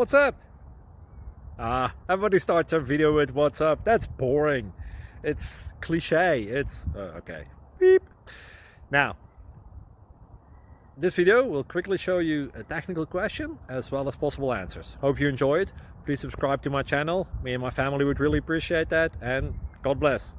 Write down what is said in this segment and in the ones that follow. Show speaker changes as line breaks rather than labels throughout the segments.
What's up? Everybody starts their video with what's up. That's boring. It's cliche. It's okay. Beep. Now, this video will quickly show you a technical question as well as possible answers. Hope you enjoy it. Please subscribe to my channel. Me and my family would really appreciate that, and God bless.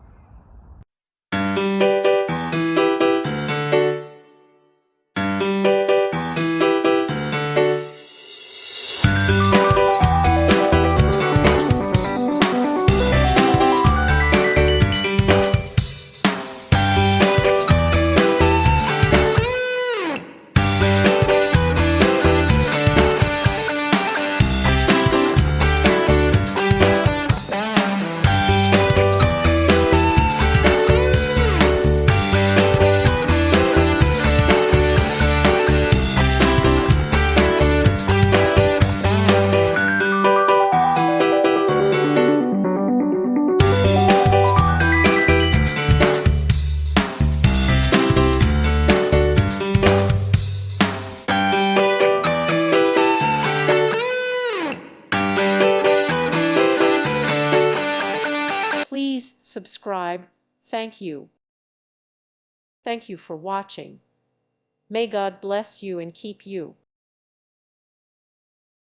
Please subscribe. Thank you. Thank you for watching. May God bless you and keep you.